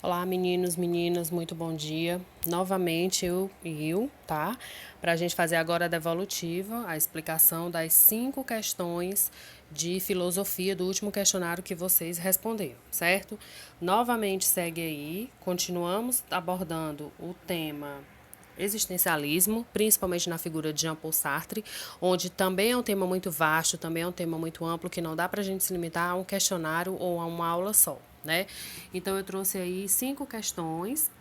Olá, meninos, meninas, muito bom dia. Novamente eu, tá? Para a gente fazer agora a devolutiva, a explicação das 5 questões de filosofia do último questionário que vocês responderam, certo? Novamente segue aí, continuamos abordando o tema existencialismo, principalmente na figura de Jean-Paul Sartre, onde também é um tema muito vasto, também é um tema muito amplo, que não dá para a gente se limitar a um questionário ou a uma aula só, né? Então, eu trouxe aí 5 questões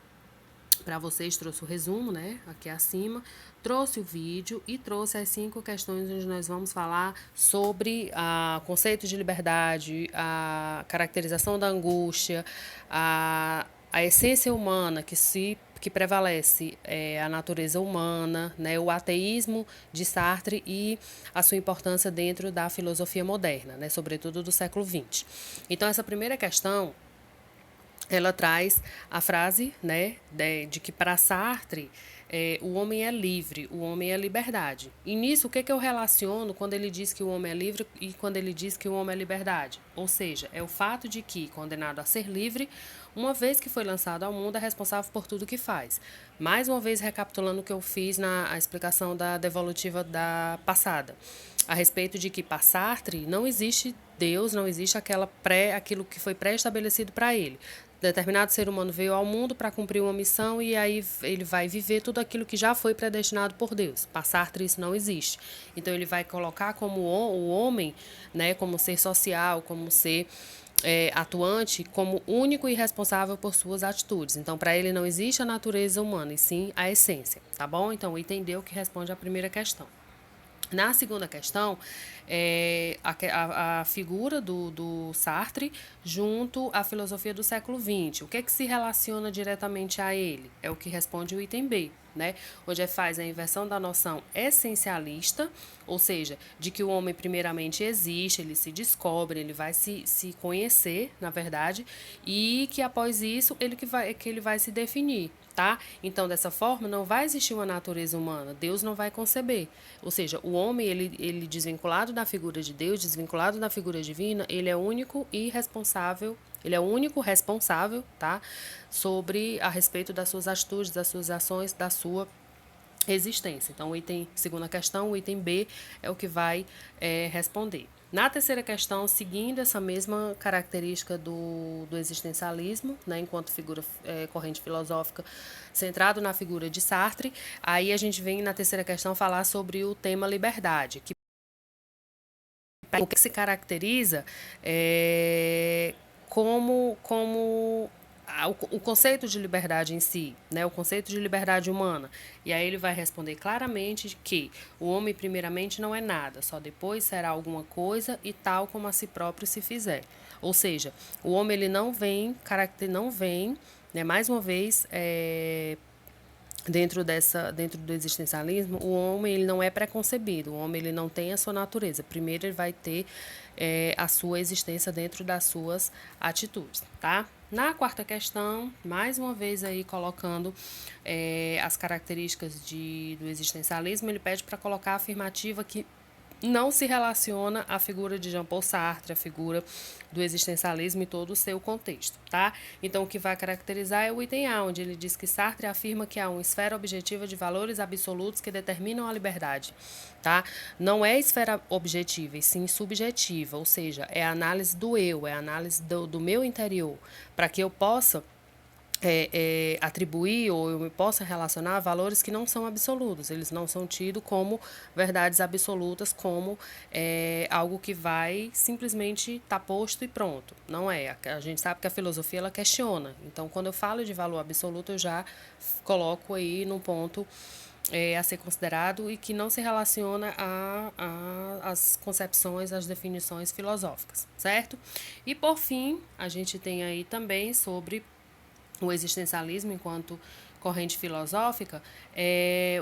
para vocês, trouxe o resumo, né, aqui acima, trouxe o vídeo e trouxe as 5 questões onde nós vamos falar sobre o conceito de liberdade, a caracterização da angústia, a essência humana que prevalece a natureza humana, né, o ateísmo de Sartre e a sua importância dentro da filosofia moderna, né, sobretudo do século XX. Então, essa primeira questão ela traz a frase, né, de que para Sartre o homem é livre, o homem é liberdade. E nisso, o que eu relaciono quando ele diz que o homem é livre e quando ele diz que o homem é liberdade? Ou seja, é o fato de que, condenado a ser livre, uma vez que foi lançado ao mundo, é responsável por tudo que faz. Mais uma vez, recapitulando o que eu fiz na explicação da devolutiva da passada, a respeito de que para Sartre não existe Deus, não existe aquilo que foi pré-estabelecido para ele. Determinado ser humano veio ao mundo para cumprir uma missão e aí ele vai viver tudo aquilo que já foi predestinado por Deus. Para Sartre isso não existe. Então ele vai colocar como o homem, né, como ser social, como ser atuante, como único e responsável por suas atitudes. Então para ele não existe a natureza humana, e sim a essência, tá bom? Então o item D que responde à primeira questão. Na segunda questão, a figura do Sartre junto à filosofia do século XX. O que é que se relaciona diretamente a ele? É o que responde o item B, né? Onde faz a inversão da noção essencialista, ou seja, de que o homem primeiramente existe, ele se descobre, ele vai se conhecer, na verdade, e que após isso ele vai se definir. Tá? Então, dessa forma, não vai existir uma natureza humana. Deus não vai conceber. Ou seja, o homem, ele desvinculado da figura de Deus, desvinculado da figura divina, ele é único e responsável, ele é o único responsável, tá? Sobre a respeito das suas atitudes, das suas ações, da sua existência. Então, segunda questão, o item B é o que vai responder. Na terceira questão, seguindo essa mesma característica do existencialismo, né, enquanto figura corrente filosófica, centrado na figura de Sartre, aí a gente vem na terceira questão falar sobre o tema liberdade, que o que se caracteriza como o conceito de liberdade em si, né, o conceito de liberdade humana. E aí ele vai responder claramente que o homem primeiramente não é nada, só depois será alguma coisa e tal como a si próprio se fizer. Ou seja, o homem ele não vem, né, mais uma vez, dentro do existencialismo, o homem ele não é preconcebido, o homem ele não tem a sua natureza. Primeiro ele vai ter a sua existência dentro das suas atitudes, tá? Na quarta questão, mais uma vez aí colocando as características do existencialismo, ele pede para colocar a afirmativa que não se relaciona à figura de Jean-Paul Sartre, à figura do existencialismo e todo o seu contexto, tá? Então, o que vai caracterizar é o item A, onde ele diz que Sartre afirma que há uma esfera objetiva de valores absolutos que determinam a liberdade, tá? Não é esfera objetiva, e sim subjetiva, ou seja, é a análise do eu, é a análise do meu interior, para que eu possa atribuir ou eu me possa relacionar a valores que não são absolutos, eles não são tidos como verdades absolutas, como algo que vai simplesmente estar posto e pronto. Não é. A gente sabe que a filosofia ela questiona. Então, quando eu falo de valor absoluto, eu já coloco aí num ponto a ser considerado e que não se relaciona às concepções, às definições filosóficas, certo? E por fim, a gente tem aí também sobre o existencialismo enquanto corrente filosófica,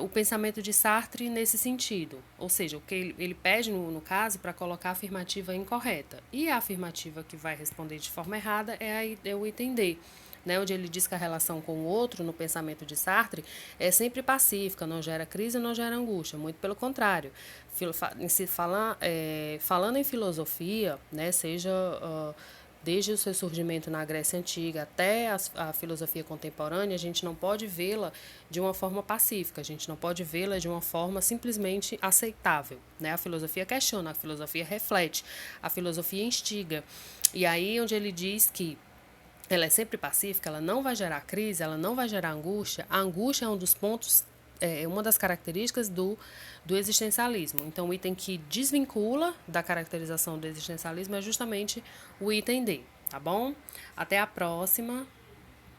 o pensamento de Sartre nesse sentido. Ou seja, o que ele pede, no caso, para colocar a afirmativa incorreta. E a afirmativa que vai responder de forma errada é o item D, né, onde ele diz que a relação com o outro, no pensamento de Sartre, é sempre pacífica, não gera crise, não gera angústia, muito pelo contrário. Falando em filosofia, né, seja desde o seu surgimento na Grécia Antiga até a filosofia contemporânea, a gente não pode vê-la de uma forma pacífica, a gente não pode vê-la de uma forma simplesmente aceitável, né? A filosofia questiona, a filosofia reflete, a filosofia instiga. E aí onde ele diz que ela é sempre pacífica, ela não vai gerar crise, ela não vai gerar angústia. A angústia é um dos pontos, é uma das características do existencialismo. Então, o item que desvincula da caracterização do existencialismo é justamente o item D, tá bom? Até a próxima.